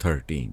13।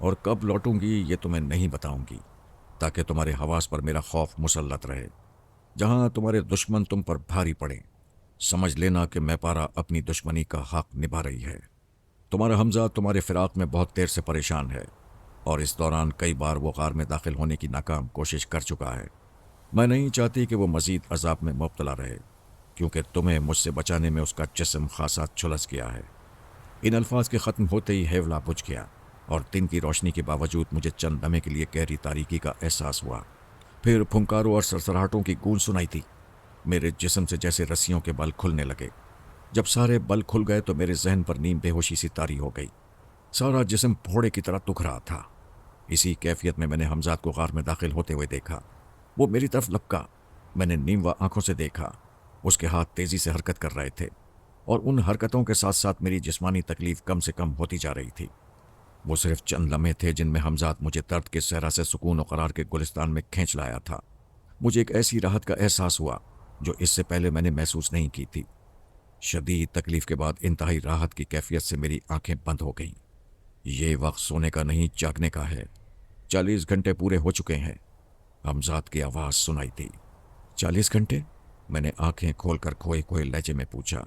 اور کب لوٹوں گی یہ تمہیں نہیں بتاؤں گی، تاکہ تمہارے حواس پر میرا خوف مسلط رہے۔ جہاں تمہارے دشمن تم پر بھاری پڑیں، سمجھ لینا کہ میں پارا اپنی دشمنی کا حق نبھا رہی ہے۔ تمہارا حمزہ تمہارے فراق میں بہت دیر سے پریشان ہے، اور اس دوران کئی بار وہ غار میں داخل ہونے کی ناکام کوشش کر چکا ہے۔ میں نہیں چاہتی کہ وہ مزید عذاب میں مبتلا رہے، کیونکہ تمہیں مجھ سے بچانے میں اس کا جسم خاصا جھلس گیا ہے۔ ان الفاظ کے ختم ہوتے ہی ہیولا بجھ گیا، اور دن کی روشنی کے باوجود مجھے چند لمحے کے لیے گہری تاریکی کا احساس ہوا۔ پھر پھنکاروں اور سرسراہٹوں کی گونج سنائی تھی۔ میرے جسم سے جیسے رسیوں کے بل کھلنے لگے۔ جب سارے بل کھل گئے تو میرے ذہن پر نیم بے ہوشی سی طاری ہو گئی۔ سارا جسم پھوڑے کی طرح دکھ رہا تھا۔ اسی کیفیت میں نے حمزات کو غار میں داخل ہوتے ہوئے دیکھا۔ وہ میری طرف لپکا۔ میں نے نیموا آنکھوں سے دیکھا۔ اس کے ہاتھ تیزی سے حرکت کر رہے تھے، اور ان حرکتوں کے ساتھ ساتھ میری جسمانی تکلیف کم سے کم ہوتی جا رہی تھی۔ وہ صرف چند لمحے تھے جن میں حمزات مجھے درد کے صحرا سے سکون و قرار کے گلستان میں کھینچ لایا تھا۔ مجھے ایک ایسی راحت کا احساس ہوا جو اس سے پہلے میں نے محسوس نہیں کی تھی۔ شدید تکلیف کے بعد انتہائی راحت کی کیفیت سے میری آنکھیں بند ہو گئیں۔ یہ وقت سونے کا نہیں، جاگنے کا ہے۔ 40 گھنٹے پورے ہو چکے ہیں، حمزات کی آواز سنائی تھی۔ 40 گھنٹے؟ میں نے آنکھیں کھول کر کھوئے کھوئے لہجے میں پوچھا۔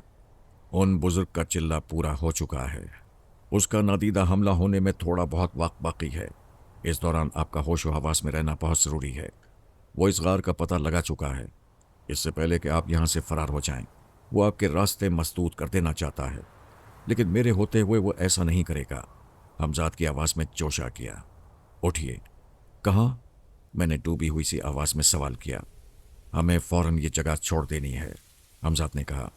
ان بزرگ کا چلہ پورا ہو چکا ہے۔ اس کا نادیدہ حملہ ہونے میں تھوڑا بہت وقت باقی ہے۔ اس دوران آپ کا ہوش و حواس میں رہنا بہت ضروری ہے۔ وہ اس غار کا پتہ لگا چکا ہے۔ اس سے پہلے کہ آپ یہاں سے فرار ہو جائیں، وہ آپ کے راستے مسدود کر دینا چاہتا ہے، لیکن میرے ہوتے ہوئے وہ ایسا نہیں کرے گا۔ حمزات کی آواز میں جوش آ گیا۔ اٹھیے۔ کہاں؟ میں نے ڈوبی ہوئی سی آواز میں سوال کیا۔ ہمیں فوراً یہ جگہ چھوڑ دینی ہے، حمزات نے کہا۔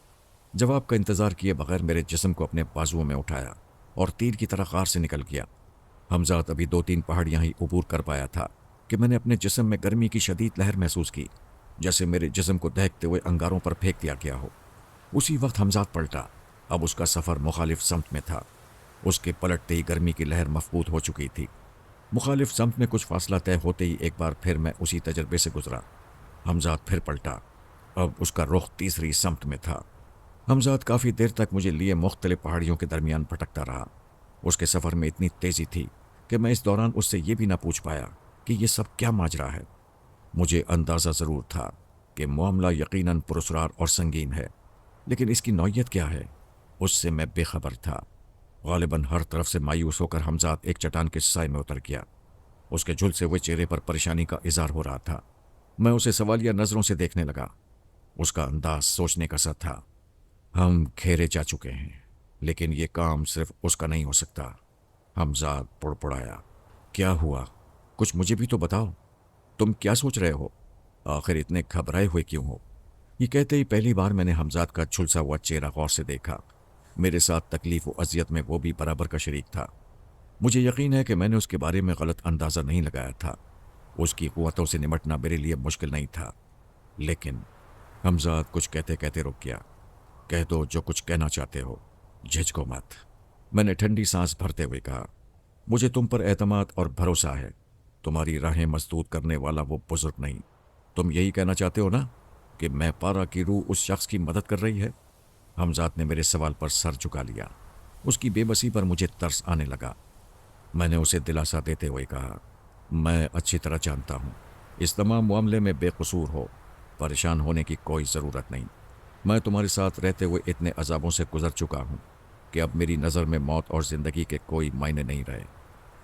جواب کا انتظار کیے بغیر میرے جسم کو اپنے بازوؤں میں اٹھایا اور تیر کی طرح غار سے نکل گیا۔ حمزات ابھی 2-3 پہاڑیاں ہی عبور کر پایا تھا کہ میں نے اپنے جسم میں گرمی کی شدید لہر محسوس کی، جیسے میرے جسم کو دہکتے ہوئے انگاروں پر پھینک دیا گیا ہو۔ اسی وقت حمزات پلٹا۔ اب اس کا سفر مخالف سمت میں تھا۔ اس کے پلٹتے ہی گرمی کی لہر مفقود ہو چکی تھی۔ مخالف سمت میں کچھ فاصلہ طے ہوتے ہی ایک بار پھر میں اسی تجربے سے گزرا۔ حمزات پھر پلٹا۔ اب اس کا رخ تیسری سمت میں تھا۔ حمزات کافی دیر تک مجھے لیے مختلف پہاڑیوں کے درمیان بھٹکتا رہا۔ اس کے سفر میں اتنی تیزی تھی کہ میں اس دوران اس سے یہ بھی نہ پوچھ پایا کہ یہ سب کیا ماجرا ہے۔ مجھے اندازہ ضرور تھا کہ معاملہ یقیناً پراسرار اور سنگین ہے، لیکن اس کی نوعیت کیا ہے، اس سے میں بے خبر تھا۔ غالباً ہر طرف سے مایوس ہو کر حمزات ایک چٹان کے سائے میں اتر گیا۔ اس کے جھلسے ہوئے چہرے پر پریشانی کا اظہار ہو رہا تھا۔ میں اسے سوالیہ نظروں سے دیکھنے لگا۔ اس کا انداز سوچنے کا سا تھا۔ ہم کھیرے جا چکے ہیں، لیکن یہ کام صرف اس کا نہیں ہو سکتا۔ حمزات پڑپڑایا۔ کیا ہوا؟ کچھ مجھے بھی تو بتاؤ۔ تم کیا سوچ رہے ہو؟ آخر اتنے گھبرائے ہوئے کیوں ہو؟ یہ کہتے ہی پہلی بار میں نے حمزات کا جھلسا ہوا چہرہ غور سے دیکھا۔ میرے ساتھ تکلیف و اذیت میں وہ بھی برابر کا شریک تھا۔ مجھے یقین ہے کہ میں نے اس کے بارے میں غلط اندازہ نہیں لگایا تھا۔ اس کی قوتوں سے نمٹنا میرے لیے مشکل نہیں تھا، لیکن حمزات کچھ کہتے کہتے رک گیا۔ کہہ دو جو کچھ کہنا چاہتے ہو، جھجکو مت، میں نے ٹھنڈی سانس بھرتے ہوئے کہا۔ مجھے تم پر اعتماد اور بھروسہ ہے۔ تمہاری راہیں مسدود کرنے والا وہ بزرگ نہیں۔ تم یہی کہنا چاہتے ہو نا کہ میں پارا کی روح اس شخص کی مدد کر رہی ہے؟ حمزات نے میرے سوال پر سر جھکا لیا۔ اس کی بے بسی پر مجھے ترس آنے لگا۔ میں نے اسے دلاسا دیتے ہوئے کہا، میں اچھی طرح جانتا ہوں اس تمام معاملے میں بے قصور ہو، پریشان ہونے کی کوئی ضرورت نہیں۔ میں تمہارے ساتھ رہتے ہوئے اتنے عذابوں سے گزر چکا ہوں کہ اب میری نظر میں موت اور زندگی کے کوئی معنی نہیں رہے۔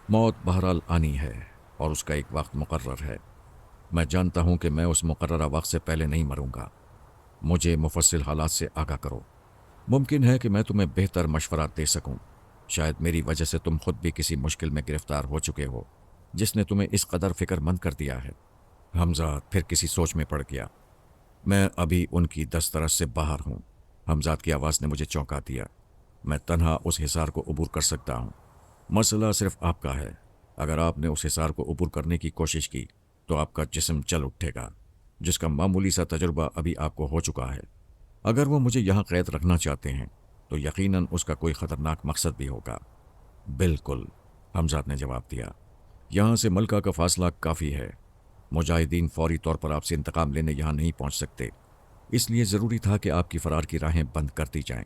موت بہرحال آنی ہے اور اس کا ایک وقت مقرر ہے۔ میں جانتا ہوں کہ میں اس مقررہ وقت سے پہلے نہیں مروں گا۔ مجھے مفصل حالات سے آگاہ کرو۔ ممکن ہے کہ میں تمہیں بہتر مشورات دے سکوں۔ شاید میری وجہ سے تم خود بھی کسی مشکل میں گرفتار ہو چکے ہو جس نے تمہیں اس قدر فکر مند کر دیا ہے۔ حمزات پھر کسی سوچ میں پڑ گیا۔ میں ابھی ان کی دسترس سے باہر ہوں۔ حمزات کی آواز نے مجھے چونکا دیا۔ میں تنہا اس حصار کو عبور کر سکتا ہوں۔ مسئلہ صرف آپ کا ہے۔ اگر آپ نے اس حصار کو عبور کرنے کی کوشش کی تو آپ کا جسم چل اٹھے گا، جس کا معمولی سا تجربہ ابھی آپ کو ہو چکا ہے۔ اگر وہ مجھے یہاں قید رکھنا چاہتے ہیں تو یقیناً اس کا کوئی خطرناک مقصد بھی ہوگا۔ بالکل، حمزات نے جواب دیا۔ یہاں سے ملکہ کا فاصلہ کافی ہے۔ مجاہدین فوری طور پر آپ سے انتقام لینے یہاں نہیں پہنچ سکتے، اس لیے ضروری تھا کہ آپ کی فرار کی راہیں بند کر دی جائیں۔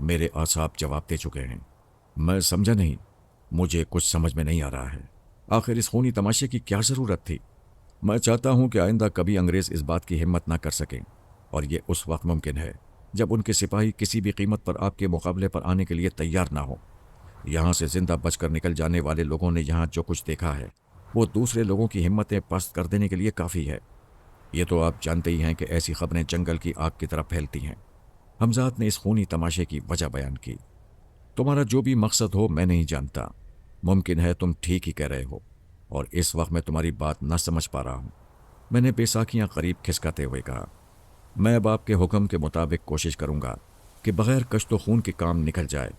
میرے اعصاب جواب دے چکے ہیں۔ میں سمجھا نہیں، مجھے کچھ سمجھ میں نہیں آ رہا ہے۔ آخر اس خونی تماشے کی کیا ضرورت تھی؟ میں چاہتا ہوں کہ آئندہ کبھی انگریز اس بات کی ہمت نہ کر سکیں، اور یہ اس وقت ممکن ہے جب ان کے سپاہی کسی بھی قیمت پر آپ کے مقابلے پر آنے کے لیے تیار نہ ہو۔ یہاں سے زندہ بچ کر نکل جانے والے لوگوں نے یہاں جو کچھ دیکھا ہے وہ دوسرے لوگوں کی ہمتیں پست کر دینے کے لیے کافی ہے۔ یہ تو آپ جانتے ہی ہیں کہ ایسی خبریں جنگل کی آگ کی طرح پھیلتی ہیں۔ حمزات نے اس خونی تماشے کی وجہ بیان کی۔ تمہارا جو بھی مقصد ہو میں نہیں جانتا، ممکن ہے تم ٹھیک ہی کہہ رہے ہو، اور اس وقت میں تمہاری بات نہ سمجھ پا رہا ہوں۔ میں نے بے ساکھیاں قریب کھسکاتے ہوئے کہا، میں اب آپ کے حکم کے مطابق کوشش کروں گا کہ بغیر کشت و خون کے کام نکل جائے۔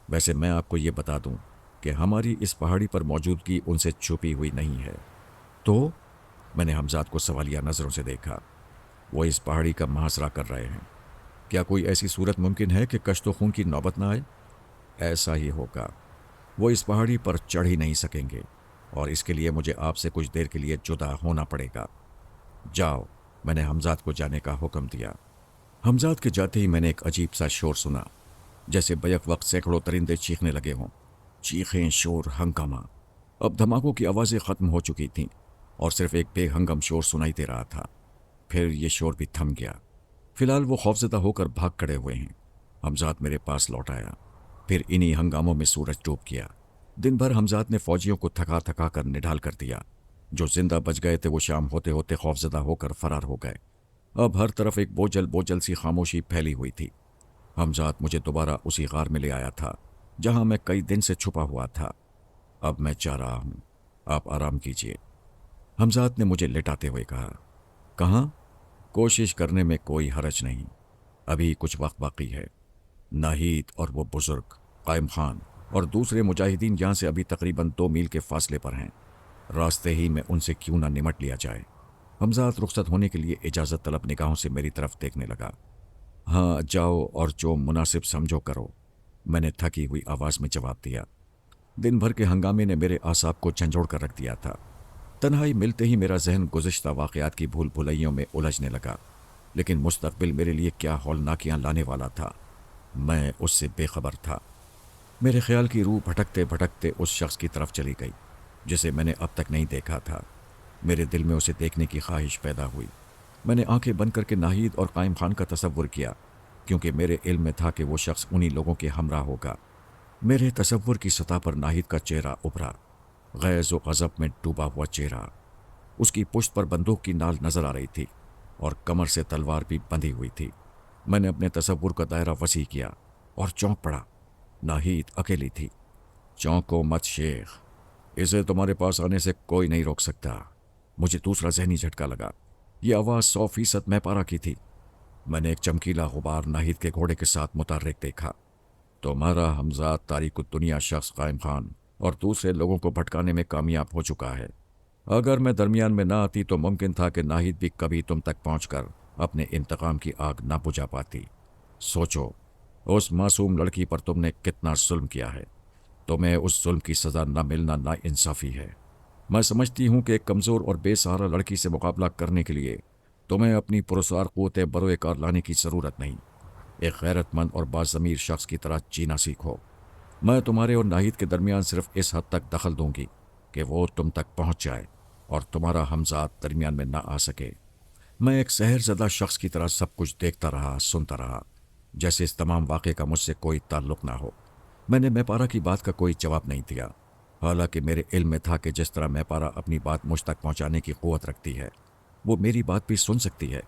ویسے میں آپ کو یہ بتا دوں کہ ہماری اس پہاڑی پر موجودگی ان سے چھپی ہوئی نہیں ہے۔ تو میں نے حمزات کو سوالیہ نظروں سے دیکھا۔ وہ اس پہاڑی کا محاصرہ کر رہے ہیں۔ کیا کوئی ایسی صورت ممکن ہے کہ کشت و خون کی نوبت نہ آئے؟ ایسا ہی ہوگا۔ وہ اس پہاڑی پر چڑھ ہی نہیں سکیں گے، اور اس کے لیے مجھے آپ سے کچھ دیر کے لیے جدا ہونا پڑے گا۔ جاؤ، میں نے حمزات کو جانے کا حکم دیا۔ حمزات کے جاتے ہی میں نے ایک عجیب سا شور سنا، جیسے بیک وقت سینکڑوں درندے چیخنے لگے ہوں۔ چیخیں، شور، ہنگامہ۔ اب دھماکوں کی آوازیں ختم ہو چکی تھیں اور صرف ایک بے ہنگم شور سنائی دے رہا تھا۔ پھر یہ شور بھی تھم گیا۔ فی الحال وہ خوفزدہ ہو کر بھاگ کھڑے ہوئے ہیں۔ حمزات میرے پاس لوٹ آیا۔ پھر انہی ہنگاموں میں سورج ڈوب گیا۔ دن بھر حمزات نے فوجیوں کو تھکا تھکا کر نڈھال کر دیا۔ جو زندہ بچ گئے تھے وہ شام ہوتے ہوتے خوفزدہ ہو کر فرار ہو گئے۔ اب ہر طرف ایک بوجھل بوجھل سی خاموشی پھیلی ہوئی تھی۔ حمزات مجھے دوبارہ اسی غار میں لے آیا تھا جہاں میں کئی دن سے چھپا ہوا تھا۔ اب میں جا رہا ہوں، آپ آرام کیجیے، حمزات نے مجھے لٹاتے ہوئے کہا۔ کہاں؟ کوشش کرنے میں کوئی حرج نہیں، ابھی کچھ وقت باقی ہے۔ ناہید اور وہ بزرگ قائم خان اور دوسرے مجاہدین یہاں سے ابھی تقریباً 2 میل کے فاصلے پر ہیں۔ راستے ہی میں ان سے کیوں نہ نمٹ لیا جائے۔ حمزات رخصت ہونے کے لیے اجازت طلب نگاہوں سے میری طرف دیکھنے لگا۔ ہاں جاؤ اور جو مناسب سمجھو کرو، میں نے تھکی ہوئی آواز میں جواب دیا۔ دن بھر کے ہنگامے نے میرے اعصاب کو جھنجھوڑ کر رکھ دیا تھا۔ تنہائی ملتے ہی میرا ذہن گزشتہ واقعات کی بھول بھلائیوں میں الجھنے لگا، لیکن مستقبل میرے لیے کیا ہولناکیاں لانے والا تھا، میں اس سے بے خبر تھا۔ میرے خیال کی روح بھٹکتے بھٹکتے اس شخص کی طرف چلی گئی جسے میں نے اب تک نہیں دیکھا تھا۔ میرے دل میں اسے دیکھنے کی خواہش پیدا ہوئی۔ میں نے آنکھیں بند کر کے ناہید اور قائم خان کا تصور کیا، کیونکہ میرے علم میں تھا کہ وہ شخص انہی لوگوں کے ہمراہ ہوگا۔ میرے تصور کی سطح پر ناہید کا چہرہ ابھرا، غیظ و غضب میں ڈوبا ہوا چہرہ۔ اس کی پشت پر بندوق کی نال نظر آ رہی تھی اور کمر سے تلوار بھی بندھی ہوئی تھی۔ میں نے اپنے تصور کا دائرہ وسیع کیا اور چونک پڑا۔ ناہید اکیلی تھی۔ چونکو مت شیخ، اسے تمہارے پاس آنے سے کوئی نہیں روک سکتا۔ مجھے دوسرا ذہنی جھٹکا لگا۔ یہ آواز 100% میں پارا کی تھی۔ میں نے ایک چمکیلا غبار ناہید کے گھوڑے کے ساتھ متحرک دیکھا۔ تمہارا حمزات تاریک الدنیا شخص قائم خان اور دوسرے لوگوں کو بھٹکانے میں کامیاب ہو چکا ہے۔ اگر میں درمیان میں نہ آتی تو ممکن تھا کہ ناہید بھی کبھی تم تک پہنچ کر اپنے انتقام کی آگ نہ بجھا پاتی۔ سوچو، اس معصوم لڑکی پر تم نے کتنا ظلم کیا ہے۔ تمہیں اس ظلم کی سزا نہ ملنا نا انصافی ہے۔ میں سمجھتی ہوں کہ ایک کمزور اور بے سہارا لڑکی سے مقابلہ کرنے کے لیے تمہیں اپنی پرسرار قوت بروئے کار لانے کی ضرورت نہیں۔ ایک غیرت مند اور باضمیر شخص کی طرح جینا سیکھو۔ میں تمہارے اور ناہید کے درمیان صرف اس حد تک دخل دوں گی کہ وہ تم تک پہنچ جائے اور تمہارا حمزات درمیان میں نہ آ سکے۔ میں ایک سحر زدہ شخص کی طرح سب کچھ دیکھتا رہا، سنتا رہا، جیسے اس تمام واقعے کا مجھ سے کوئی تعلق نہ ہو۔ میں نے میپارا کی بات کا کوئی جواب نہیں دیا، حالانکہ میرے علم میں تھا کہ جس طرح میپارا اپنی بات مجھ تک پہنچانے کی قوت رکھتی ہے، وہ میری بات بھی سن سکتی ہے۔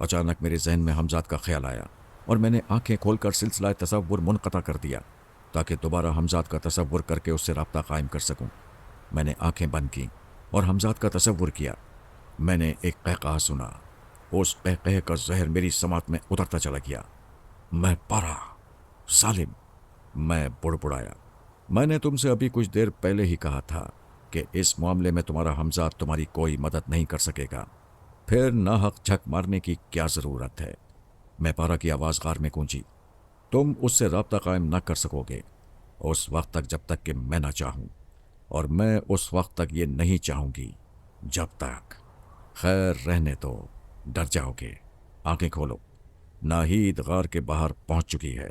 اچانک میرے ذہن میں حمزات کا خیال آیا اور میں نے آنکھیں کھول کر سلسلہ تصور منقطع کر دیا تاکہ دوبارہ حمزات کا تصور کر کے اس سے رابطہ قائم کر سکوں۔ میں نے آنکھیں بند کیں اور حمزات کا تصور کیا۔ میں نے ایک قہقہہ سنا۔ اس قہقہے کا زہر میری سماعت میں اترتا چلا گیا۔ میں پارا سالم، میں بڑبڑایا۔ میں نے تم سے ابھی کچھ دیر پہلے ہی کہا تھا کہ اس معاملے میں تمہارا حمزات تمہاری کوئی مدد نہیں کر سکے گا، پھر ناحق جھک مارنے کی کیا ضرورت ہے؟ میں پارا کی آواز غار میں گونجی۔ تم اس سے رابطہ قائم نہ کر سکو گے اس وقت تک جب تک کہ میں نہ چاہوں، اور میں اس وقت تک یہ نہیں چاہوں گی جب تک۔ خیر رہنے دو، ڈر جاؤ گے۔ آنکھیں کھولو، ناہید غار کے باہر پہنچ چکی ہے۔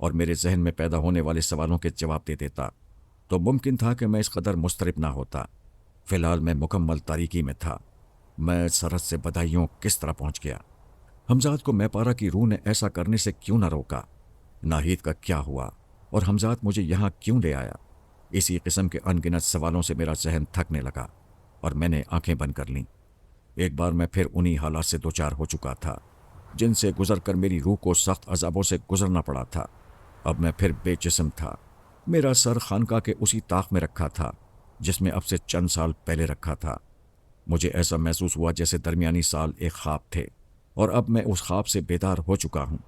اور میرے ذہن میں پیدا ہونے والے سوالوں کے جواب دے دیتا تو ممکن تھا کہ میں اس قدر مضطرب نہ ہوتا۔ فی الحال میں مکمل تاریکی میں تھا۔ میں سرحد سے بدایوں کس طرح پہنچ گیا؟ حمزاد کو میں پارا کی روح نے ایسا کرنے سے کیوں نہ روکا؟ ناہید کا کیا ہوا؟ اور حمزاد مجھے یہاں کیوں لے آیا؟ اسی قسم کے ان گنت سوالوں سے میرا ذہن تھکنے لگا اور میں نے آنکھیں بند کر لیں۔ ایک بار میں پھر انہی حالات سے دوچار ہو چکا تھا جن سے گزر کر میری روح کو سخت عذابوں سے گزرنا پڑا تھا۔ اب میں پھر بے جسم تھا۔ میرا سر خانقاہ کے اسی طاق میں رکھا تھا جس میں اب سے چند سال پہلے رکھا تھا۔ مجھے ایسا محسوس ہوا جیسے درمیانی سال ایک خواب تھے اور اب میں اس خواب سے بیدار ہو چکا ہوں۔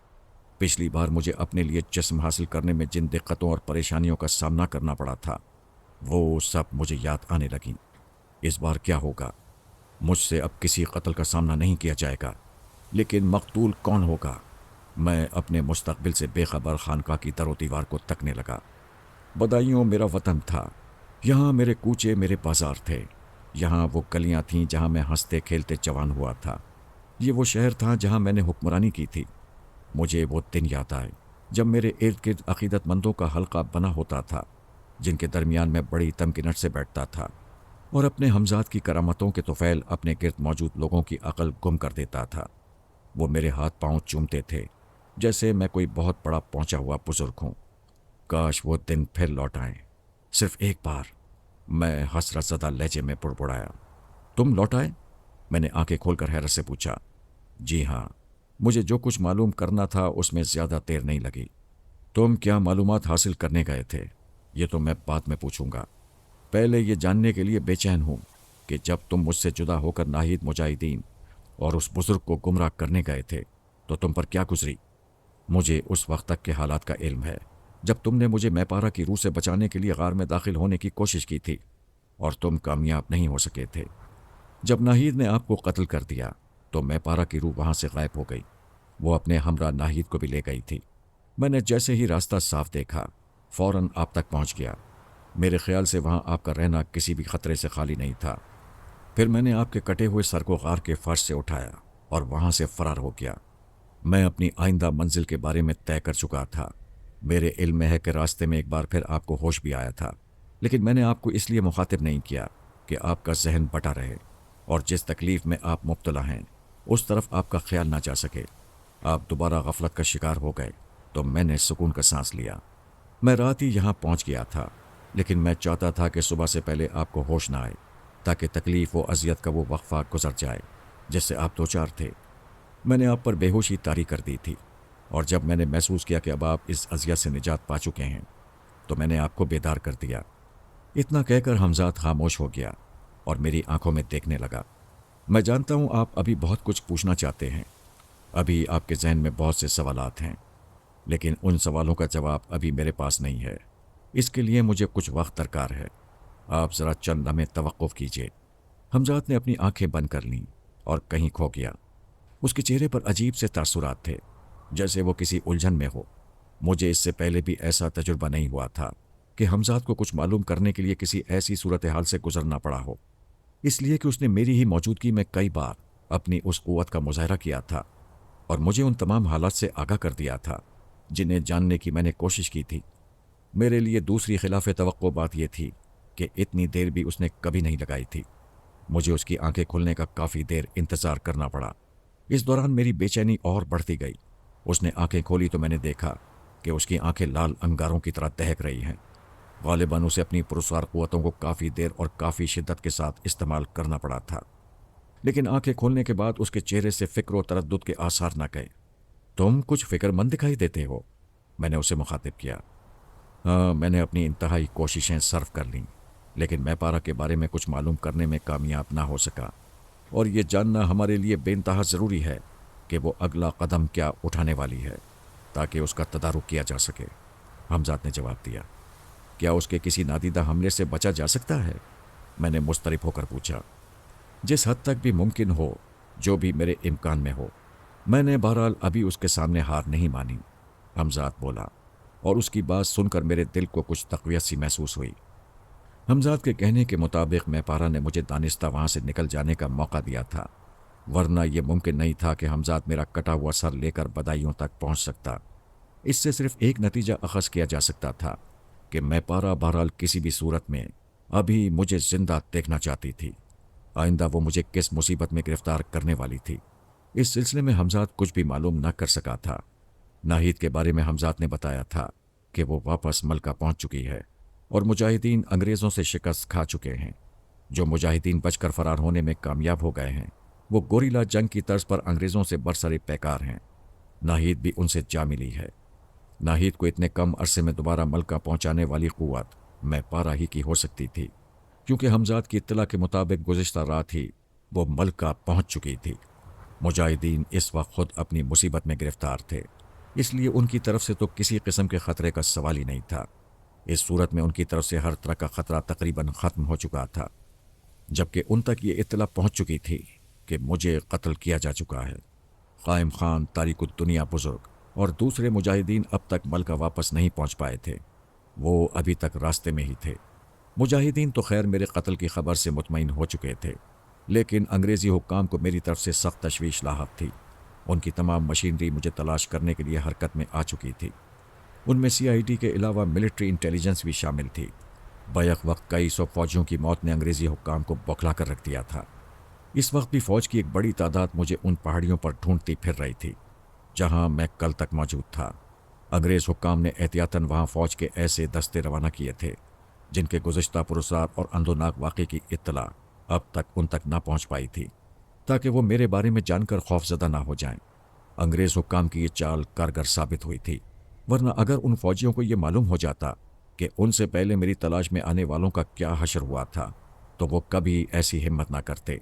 پچھلی بار مجھے اپنے لیے جسم حاصل کرنے میں جن دقتوں اور پریشانیوں کا سامنا کرنا پڑا تھا وہ سب مجھے یاد آنے لگیں۔ اس بار کیا ہوگا؟ مجھ سے اب کسی قتل کا سامنا نہیں کیا جائے گا، لیکن مقتول کون ہوگا؟ میں اپنے مستقبل سے بے خبر خانقاہ کی در و دیوار کو تکنے لگا۔ بدایوں میرا وطن تھا۔ یہاں میرے کوچے، میرے بازار تھے۔ یہاں وہ گلیاں تھیں جہاں میں ہنستے کھیلتے جوان ہوا تھا۔ یہ وہ شہر تھا جہاں میں نے حکمرانی کی تھی۔ مجھے وہ دن یاد آئے جب میرے ارد گرد عقیدت مندوں کا حلقہ بنا ہوتا تھا، جن کے درمیان میں بڑی تمکنٹ سے بیٹھتا تھا اور اپنے حمزاد کی کرامتوں کے طفیل اپنے گرد موجود لوگوں کی عقل گم کر دیتا تھا۔ وہ میرے ہاتھ پاؤں چومتے تھے جیسے میں کوئی بہت بڑا پہنچا ہوا بزرگ ہوں۔ کاش وہ دن پھر لوٹ آئیں، صرف ایک بار۔ میں حسرت زدہ لہجے میں بڑبڑایا۔ تم لوٹ آئے؟ میں نے آنکھیں کھول کر حیرت سے پوچھا۔ جی ہاں، مجھے جو کچھ معلوم کرنا تھا اس میں زیادہ دیر نہیں لگی۔ تم کیا معلومات حاصل کرنے گئے تھے یہ تو میں بعد میں پوچھوں گا۔ پہلے یہ جاننے کے لیے بے چین ہوں کہ جب تم مجھ سے جدا ہو کر ناہید مجاہدین اور اس بزرگ کو گمراہ کرنے گئے تھے تو تم پر کیا گزری؟ مجھے اس وقت تک کے حالات کا علم ہے جب تم نے مجھے میپارا کی روح سے بچانے کے لیے غار میں داخل ہونے کی کوشش کی تھی اور تم کامیاب نہیں ہو سکے تھے۔ جب ناہید نے آپ کو قتل کر دیا تو میپارا کی روح وہاں سے غائب ہو گئی۔ وہ اپنے ہمراہ ناہید کو بھی لے گئی تھی۔ میں نے جیسے ہی راستہ صاف دیکھا فوراً آپ تک پہنچ گیا۔ میرے خیال سے وہاں آپ کا رہنا کسی بھی خطرے سے خالی نہیں تھا۔ پھر میں نے آپ کے کٹے ہوئے سر کو غار کے فرش سے اٹھایا اور وہاں سے فرار ہو گیا۔ میں اپنی آئندہ منزل کے بارے میں طے کر چکا تھا۔ میرے علم میں ہے کہ راستے میں ایک بار پھر آپ کو ہوش بھی آیا تھا، لیکن میں نے آپ کو اس لیے مخاطب نہیں کیا کہ آپ کا ذہن بٹا رہے اور جس تکلیف میں آپ مبتلا ہیں اس طرف آپ کا خیال نہ جا سکے۔ آپ دوبارہ غفلت کا شکار ہو گئے تو میں نے سکون کا سانس لیا۔ میں رات ہی یہاں پہنچ گیا تھا، لیکن میں چاہتا تھا کہ صبح سے پہلے آپ کو ہوش نہ آئے تاکہ تکلیف و اذیت کا وہ وقفہ گزر جائے جس سے آپ دوچار تھے۔ میں نے آپ پر بے ہوشی طاری کر دی تھی اور جب میں نے محسوس کیا کہ اب آپ اس اذیت سے نجات پا چکے ہیں تو میں نے آپ کو بیدار کر دیا۔ اتنا کہہ کر حمزاد خاموش ہو گیا اور میری آنکھوں میں دیکھنے لگا۔ میں جانتا ہوں آپ ابھی بہت کچھ پوچھنا چاہتے ہیں، ابھی آپ کے ذہن میں بہت سے سوالات ہیں، لیکن ان سوالوں کا جواب ابھی میرے پاس نہیں ہے۔ اس کے لیے مجھے کچھ وقت درکار ہے۔ آپ ذرا چند لمحے توقف کیجیے۔ حمزاد نے اپنی آنکھیں بند کر لیں اور کہیں کھو گیا۔ اس کے چہرے پر عجیب سے تاثرات تھے جیسے وہ کسی الجھن میں ہو۔ مجھے اس سے پہلے بھی ایسا تجربہ نہیں ہوا تھا کہ حمزاد کو کچھ معلوم کرنے کے لیے کسی ایسی صورتحال سے گزرنا پڑا ہو، اس لیے کہ اس نے میری ہی موجودگی میں کئی بار اپنی اس قوت کا مظاہرہ کیا تھا اور مجھے ان تمام حالات سے آگاہ کر دیا تھا جنہیں جاننے کی میں نے کوشش کی تھی۔ میرے لیے دوسری خلاف توقع بات یہ تھی کہ اتنی دیر بھی اس نے کبھی نہیں لگائی تھی۔ مجھے اس کی آنکھیں کھلنے کا کافی دیر انتظار کرنا پڑا۔ اس دوران میری بے چینی اور بڑھتی گئی۔ اس نے آنکھیں کھولی تو میں نے دیکھا کہ اس کی آنکھیں لال انگاروں کی طرح دہک رہی ہیں۔ غالباً اسے اپنی پرسرار قوتوں کو کافی دیر اور کافی شدت کے ساتھ استعمال کرنا پڑا تھا، لیکن آنکھیں کھولنے کے بعد اس کے چہرے سے فکر و تردد کے آثار نہ گئے۔ تم کچھ فکر مند دکھائی دیتے ہو، میں نے اسے مخاطب کیا۔ ہاں، میں نے اپنی انتہائی کوششیں صرف کر لیں، لیکن میپارا کے بارے میں کچھ معلوم کرنے میں کامیاب نہ ہو سکا، اور یہ جاننا ہمارے لیے بے انتہا ضروری ہے کہ وہ اگلا قدم کیا اٹھانے والی ہے تاکہ اس کا تدارک کیا جا سکے۔ حمزاد نے جواب دیا۔ کیا اس کے کسی نادیدہ حملے سے بچا جا سکتا ہے؟ میں نے مضطرب ہو کر پوچھا۔ جس حد تک بھی ممکن ہو، جو بھی میرے امکان میں ہو۔ میں نے بہرحال ابھی اس کے سامنے ہار نہیں مانی، حمزاد بولا، اور اس کی بات سن کر میرے دل کو کچھ تقویت سی محسوس ہوئی۔ حمزاد کے کہنے کے مطابق میپارا نے مجھے دانستہ وہاں سے نکل جانے کا موقع دیا تھا، ورنہ یہ ممکن نہیں تھا کہ حمزاد میرا کٹا ہوا سر لے کر بدایوں تک پہنچ سکتا۔ اس سے صرف ایک نتیجہ اخذ کیا جا سکتا تھا کہ میں پارا بہرحال کسی بھی صورت میں ابھی مجھے زندہ دیکھنا چاہتی تھی۔ آئندہ وہ مجھے کس مصیبت میں گرفتار کرنے والی تھی، اس سلسلے میں حمزاد کچھ بھی معلوم نہ کر سکا تھا۔ ناہید کے بارے میں حمزاد نے بتایا تھا کہ وہ واپس ملکہ پہنچ چکی ہے اور مجاہدین انگریزوں سے شکست کھا چکے ہیں۔ جو مجاہدین بچ کر فرار ہونے میں کامیاب ہو گئے ہیں وہ گوریلا جنگ کی طرز پر انگریزوں سے برسر پیکار ہیں۔ ناہید بھی ان سے جا ملی ہے۔ ناہید کو اتنے کم عرصے میں دوبارہ ملکہ پہنچانے والی قوت میں پارا ہی کی ہو سکتی تھی، کیونکہ حمزاد کی اطلاع کے مطابق گزشتہ رات ہی وہ ملکہ پہنچ چکی تھی۔ مجاہدین اس وقت خود اپنی مصیبت میں گرفتار تھے، اس لیے ان کی طرف سے تو کسی قسم کے خطرے کا سوال ہی نہیں تھا۔ اس صورت میں ان کی طرف سے ہر طرح کا خطرہ تقریباً ختم ہو چکا تھا، جبکہ ان تک یہ اطلاع پہنچ چکی تھی کہ مجھے قتل کیا جا چکا ہے۔ قائم خان، تاریک الدنیا بزرگ اور دوسرے مجاہدین اب تک ملکہ واپس نہیں پہنچ پائے تھے، وہ ابھی تک راستے میں ہی تھے۔ مجاہدین تو خیر میرے قتل کی خبر سے مطمئن ہو چکے تھے، لیکن انگریزی حکام کو میری طرف سے سخت تشویش لاحق تھی۔ ان کی تمام مشینری مجھے تلاش کرنے کے لیے حرکت میں آ چکی تھی۔ ان میں CID کے علاوہ ملٹری انٹیلیجنس بھی شامل تھی۔ بیک وقت کئی سو فوجیوں کی موت نے انگریزی حکام کو بوکھلا کر رکھ دیا تھا۔ اس وقت بھی فوج کی ایک بڑی تعداد مجھے ان پہاڑیوں پر ڈھونڈتی پھر رہی تھی جہاں میں کل تک موجود تھا۔ انگریز حکام نے احتیاطاً وہاں فوج کے ایسے دستے روانہ کیے تھے جن کے گزشتہ پراسرار اور اندوناک واقعے کی اطلاع اب تک ان تک نہ پہنچ پائی تھی، تاکہ وہ میرے بارے میں جان کر خوفزدہ نہ ہو جائیں۔ انگریز حکام کی یہ چال کارگر ثابت ہوئی تھی، ورنہ اگر ان فوجیوں کو یہ معلوم ہو جاتا کہ ان سے پہلے میری تلاش میں آنے والوں کا کیا حشر ہوا تھا تو وہ کبھی ایسی ہمت نہ کرتے،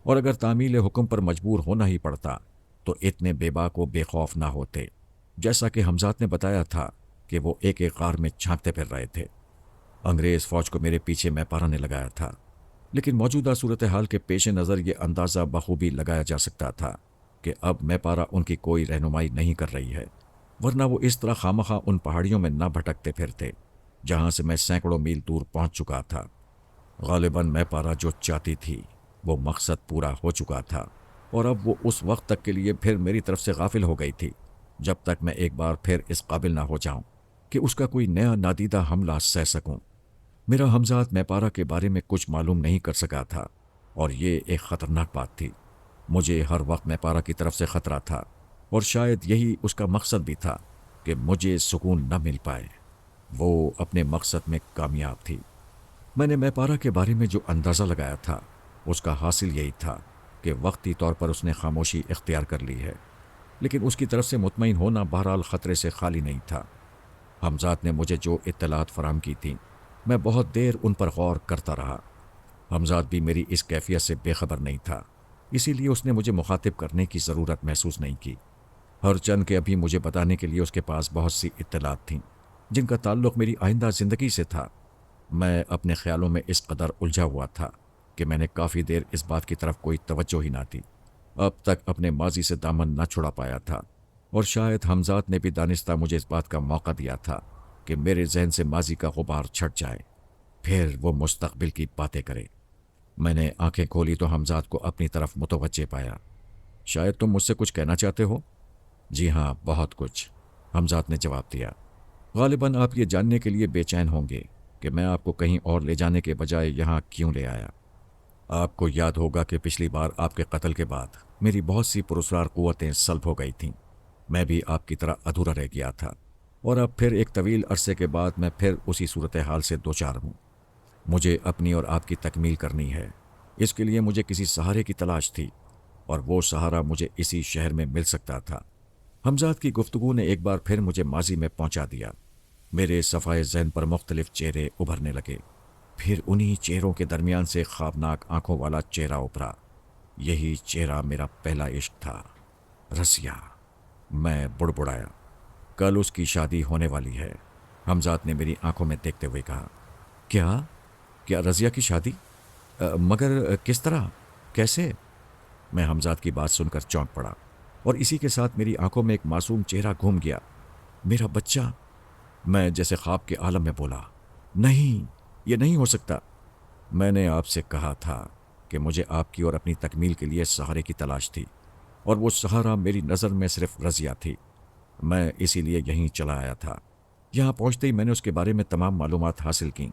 اور اگر تعمیل حکم پر مجبور ہونا ہی پڑتا تو اتنے بے باک و بے خوف نہ ہوتے جیسا کہ حمزاد نے بتایا تھا کہ وہ ایک ایک غار میں جھانکتے پھر رہے تھے۔ انگریز فوج کو میرے پیچھے میں پارا نے لگایا تھا، لیکن موجودہ صورتحال کے پیش نظر یہ اندازہ بخوبی لگایا جا سکتا تھا کہ اب میں پارا ان کی کوئی رہنمائی نہیں کر رہی ہے، ورنہ وہ اس طرح خامخواہ ان پہاڑیوں میں نہ بھٹکتے پھرتے جہاں سے میں سینکڑوں میل دور پہنچ چکا تھا۔ غالباً میں پارا جو چاہتی تھی وہ مقصد پورا ہو چکا تھا، اور اب وہ اس وقت تک کے لیے پھر میری طرف سے غافل ہو گئی تھی جب تک میں ایک بار پھر اس قابل نہ ہو جاؤں کہ اس کا کوئی نیا نادیدہ حملہ سہ سکوں۔ میرا حمزاد میں پارا کے بارے میں کچھ معلوم نہیں کر سکا تھا، اور یہ ایک خطرناک بات تھی۔ مجھے ہر وقت میں پارا کی طرف سے خطرہ تھا، اور شاید یہی اس کا مقصد بھی تھا کہ مجھے سکون نہ مل پائے۔ وہ اپنے مقصد میں کامیاب تھی۔ میں نے میپارا کے بارے میں جو اندازہ لگایا تھا اس کا حاصل یہی تھا کہ وقتی طور پر اس نے خاموشی اختیار کر لی ہے، لیکن اس کی طرف سے مطمئن ہونا بہرحال خطرے سے خالی نہیں تھا۔ حمزاد نے مجھے جو اطلاعات فراہم کی تھیں میں بہت دیر ان پر غور کرتا رہا۔ حمزاد بھی میری اس کیفیت سے بے خبر نہیں تھا، اسی لیے اس نے مجھے مخاطب کرنے کی ضرورت محسوس نہیں کی۔ ہر چند کے ابھی مجھے بتانے کے لیے اس کے پاس بہت سی اطلاعات تھیں جن کا تعلق میری آئندہ زندگی سے تھا۔ میں اپنے خیالوں میں اس قدر الجھا ہوا تھا کہ میں نے کافی دیر اس بات کی طرف کوئی توجہ ہی نہ دی۔ اب تک اپنے ماضی سے دامن نہ چھڑا پایا تھا، اور شاید حمزاد نے بھی دانستہ مجھے اس بات کا موقع دیا تھا کہ میرے ذہن سے ماضی کا غبار چھٹ جائے، پھر وہ مستقبل کی باتیں کرے۔ میں نے آنکھیں کھولی تو حمزاد کو اپنی طرف متوجہ پایا۔ شاید تم مجھ سے کچھ کہنا چاہتے ہو؟ جی ہاں، بہت کچھ، حمزاد نے جواب دیا۔ غالباً آپ یہ جاننے کے لیے بے چین ہوں گے کہ میں آپ کو کہیں اور لے جانے کے بجائے یہاں کیوں لے آیا۔ آپ کو یاد ہوگا کہ پچھلی بار آپ کے قتل کے بعد میری بہت سی پراسرار قوتیں سلب ہو گئی تھیں۔ میں بھی آپ کی طرح ادھورا رہ گیا تھا، اور اب پھر ایک طویل عرصے کے بعد میں پھر اسی صورتحال سے دوچار ہوں۔ مجھے اپنی اور آپ کی تکمیل کرنی ہے۔ اس کے لیے مجھے کسی سہارے کی تلاش تھی، اور وہ سہارا مجھے اسی شہر میں مل سکتا تھا۔ حمزاد کی گفتگو نے ایک بار پھر مجھے ماضی میں پہنچا دیا۔ میرے صفائے ذہن پر مختلف چہرے ابھرنے لگے، پھر انہی چہروں کے درمیان سے خوابناک آنکھوں والا چہرہ ابھرا۔ یہی چہرہ میرا پہلا عشق تھا، رسیا۔ میں بڑبڑایا۔ کل اس کی شادی ہونے والی ہے، حمزاد نے میری آنکھوں میں دیکھتے ہوئے کہا۔ کیا رضیہ کی شادی؟ مگر کس طرح، کیسے؟ میں حمزاد کی بات سن کر چونک پڑا، اور اسی کے ساتھ میری آنکھوں میں ایک معصوم چہرہ گھوم گیا۔ میرا بچہ! میں جیسے خواب کے عالم میں بولا، نہیں، یہ نہیں ہو سکتا۔ میں نے آپ سے کہا تھا کہ مجھے آپ کی اور اپنی تکمیل کے لیے سہارے کی تلاش تھی، اور وہ سہارا میری نظر میں صرف رضیہ تھی۔ میں اسی لیے یہیں چلا آیا تھا۔ یہاں پہنچتے ہی میں نے اس کے بارے میں تمام معلومات حاصل کیں،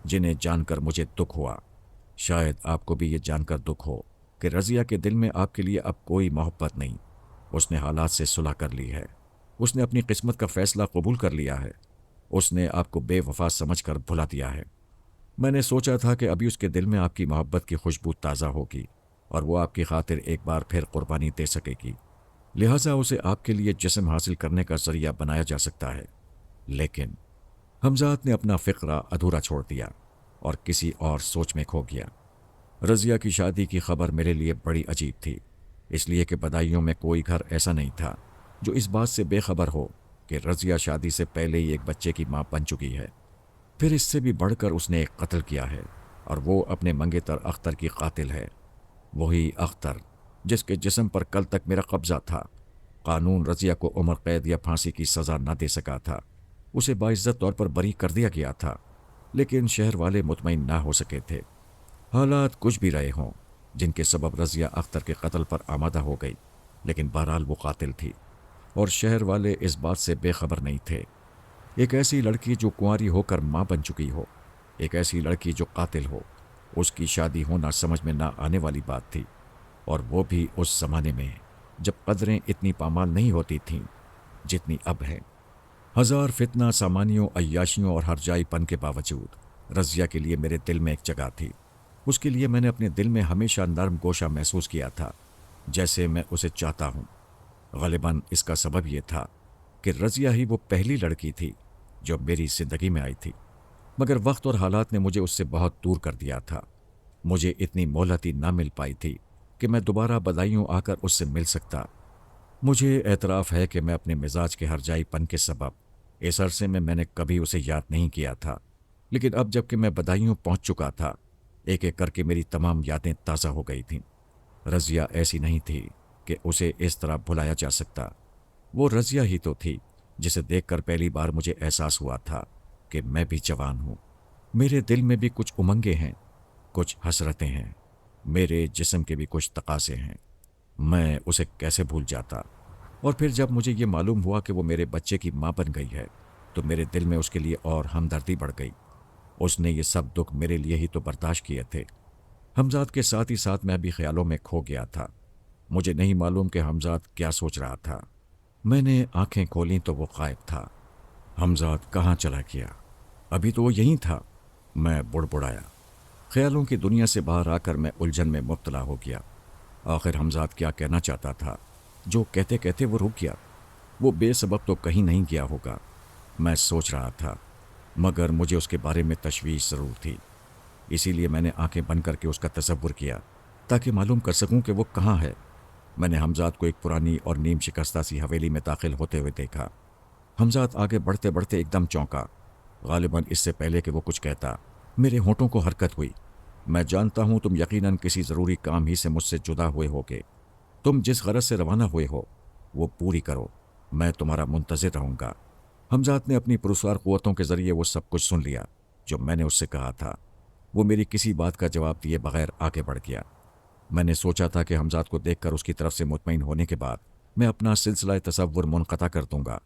جنہیں جان کر مجھے دکھ ہوا۔ شاید آپ کو بھی یہ جان کر دکھ ہو کہ رضیہ کے دل میں آپ کے لیے اب کوئی محبت نہیں۔ اس نے حالات سے صلح کر لی ہے۔ اس نے اپنی قسمت کا فیصلہ قبول کر لیا ہے۔ اس نے آپ کو بے وفا سمجھ کر بھلا دیا ہے۔ میں نے سوچا تھا کہ ابھی اس کے دل میں آپ کی محبت کی خوشبو تازہ ہوگی اور وہ آپ کی خاطر ایک بار پھر قربانی دے سکے گی، لہٰذا اسے آپ کے لیے جسم حاصل کرنے کا ذریعہ بنایا جا سکتا ہے۔ لیکن حمزات نے اپنا فقرہ ادھورا چھوڑ دیا اور کسی اور سوچ میں کھو گیا۔ رضیہ کی شادی کی خبر میرے لیے بڑی عجیب تھی، اس لیے کہ بدایوں میں کوئی گھر ایسا نہیں تھا جو اس بات سے بے خبر ہو کہ رضیہ شادی سے پہلے ہی ایک بچے کی ماں بن چکی ہے، پھر اس سے بھی بڑھ کر اس نے ایک قتل کیا ہے، اور وہ اپنے منگیتر اختر کی قاتل ہے۔ وہی اختر جس کے جسم پر کل تک میرا قبضہ تھا۔ قانون رضیہ کو عمر قید یا پھانسی کی سزا نہ دے سکا تھا، اسے باعزت طور پر بری کر دیا گیا تھا، لیکن شہر والے مطمئن نہ ہو سکے تھے۔ حالات کچھ بھی رہے ہوں جن کے سبب رضیہ اختر کے قتل پر آمادہ ہو گئی، لیکن بہرحال وہ قاتل تھی اور شہر والے اس بات سے بے خبر نہیں تھے۔ ایک ایسی لڑکی جو کنواری ہو کر ماں بن چکی ہو، ایک ایسی لڑکی جو قاتل ہو، اس کی شادی ہونا سمجھ میں نہ آنے والی بات تھی، اور وہ بھی اس زمانے میں جب قدریں اتنی پامال نہیں ہوتی تھیں جتنی اب ہیں۔ ہزار فتنہ سامانیوں، عیاشیوں اور ہر جائی پن کے باوجود رضیہ کے لیے میرے دل میں ایک جگہ تھی۔ اس کے لیے میں نے اپنے دل میں ہمیشہ نرم گوشہ محسوس کیا تھا، جیسے میں اسے چاہتا ہوں۔ غالباً اس کا سبب یہ تھا کہ رضیہ ہی وہ پہلی لڑکی تھی جو میری زندگی میں آئی تھی، مگر وقت اور حالات نے مجھے اس سے بہت دور کر دیا تھا۔ مجھے اتنی مہلت ہی نہ مل پائی تھی کہ میں دوبارہ بدایوں آ کر اس سے مل سکتا۔ مجھے اعتراف ہے کہ میں اپنے مزاج کے ہر جائی پن کے سبب اس عرصے میں نے کبھی اسے یاد نہیں کیا تھا، لیکن اب جب کہ میں بدایوں پہنچ چکا تھا، ایک ایک کر کے میری تمام یادیں تازہ ہو گئی تھیں۔ رضیہ ایسی نہیں تھی کہ اسے اس طرح بھلایا جا سکتا۔ وہ رضیہ ہی تو تھی جسے دیکھ کر پہلی بار مجھے احساس ہوا تھا کہ میں بھی جوان ہوں، میرے دل میں بھی کچھ امنگیں ہیں، کچھ حسرتیں ہیں، میرے جسم کے بھی کچھ تقاضے ہیں۔ میں اسے کیسے بھول جاتا؟ اور پھر جب مجھے یہ معلوم ہوا کہ وہ میرے بچے کی ماں بن گئی ہے تو میرے دل میں اس کے لیے اور ہمدردی بڑھ گئی۔ اس نے یہ سب دکھ میرے لیے ہی تو برداشت کیے تھے۔ حمزات کے ساتھ ہی ساتھ میں بھی خیالوں میں کھو گیا تھا۔ مجھے نہیں معلوم کہ حمزات کیا سوچ رہا تھا۔ میں نے آنکھیں کھولیں تو وہ غائب تھا۔ حمزات کہاں چلا گیا؟ ابھی تو وہ یہیں تھا۔ میں بڑبڑایا۔ خیالوں کی دنیا سے باہر آ کر میں الجھن میں مبتلا ہو گیا۔ آخر حمزات کیا کہنا چاہتا تھا؟ جو کہتے کہتے وہ رک گیا۔ وہ بے سبب تو کہیں نہیں گیا ہوگا، میں سوچ رہا تھا، مگر مجھے اس کے بارے میں تشویش ضرور تھی۔ اسی لیے میں نے آنکھیں بند کر کے اس کا تصور کیا تاکہ معلوم کر سکوں کہ وہ کہاں ہے۔ میں نے حمزات کو ایک پرانی اور نیم شکستہ سی حویلی میں داخل ہوتے ہوئے دیکھا۔ حمزات آگے بڑھتے بڑھتے ایک دم چونکا۔ غالباً اس سے پہلے کہ وہ کچھ کہتا میرے ہونٹوں کو حرکت ہوئی۔ میں جانتا ہوں تم یقیناً کسی ضروری کام ہی سے مجھ سے جدا ہوئے ہوگے۔ تم جس غرض سے روانہ ہوئے ہو وہ پوری کرو، میں تمہارا منتظر رہوں گا۔ حمزات نے اپنی پرسرار قوتوں کے ذریعے وہ سب کچھ سن لیا جو میں نے اس سے کہا تھا۔ وہ میری کسی بات کا جواب دیے بغیر آگے بڑھ گیا۔ میں نے سوچا تھا کہ حمزات کو دیکھ کر اس کی طرف سے مطمئن ہونے کے بعد میں اپنا سلسلہ تصور منقطع کر دوں گا۔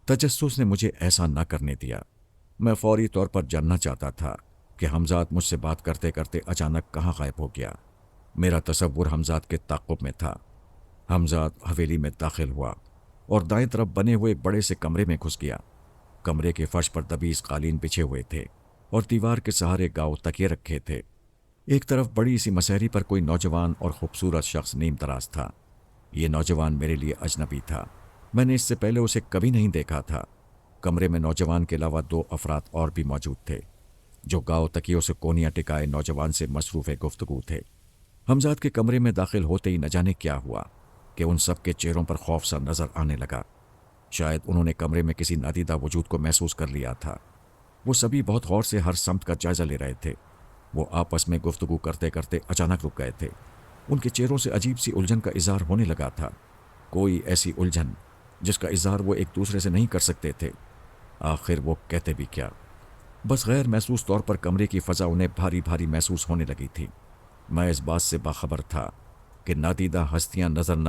تجسس نے مجھے ایسا نہ کرنے دیا۔ میں فوری طور پر جاننا چاہتا تھا کہ حمزات مجھ سے بات کرتے کرتے اچانک کہاں غائب ہو گیا۔ میرا تصور حمزات کے تعاقب میں تھا۔ حمزات حویلی میں داخل ہوا اور دائیں طرف بنے ہوئے ایک بڑے سے کمرے میں گھس گیا۔ کمرے کے فرش پر دبیز قالین بچھے ہوئے تھے اور دیوار کے سہارے گاؤ تکیے رکھے تھے۔ ایک طرف بڑی سی مسہری پر کوئی نوجوان اور خوبصورت شخص نیم دراز تھا۔ یہ نوجوان میرے لیے اجنبی تھا، میں نے اس سے پہلے اسے کبھی نہیں دیکھا تھا۔ کمرے میں نوجوان کے علاوہ 2 افراد اور بھی موجود تھے جو گاؤ تکیوں سے کونیاں ٹکائے نوجوان سے مصروف گفتگو تھے۔ حمزات کے کمرے میں داخل ہوتے ہی نہ جانے کیا ہوا کہ ان سب کے چہروں پر خوف سا نظر آنے لگا۔ شاید انہوں نے کمرے میں کسی نادیدہ وجود کو محسوس کر لیا تھا۔ وہ سبھی بہت غور سے ہر سمت کا جائزہ لے رہے تھے۔ وہ آپس میں گفتگو کرتے کرتے اچانک رک گئے تھے۔ ان کے چہروں سے عجیب سی الجھن کا اظہار ہونے لگا تھا، کوئی ایسی الجھن جس کا اظہار وہ ایک دوسرے سے نہیں کر سکتے تھے۔ آخر وہ کہتے بھی کیا؟ بس غیر محسوس طور پر کمرے کی فضا انہیں بھاری بھاری محسوس ہونے لگی تھی۔ میں اس بات سے باخبر تھا کہ نادیدہ ہستیاں نظر نہ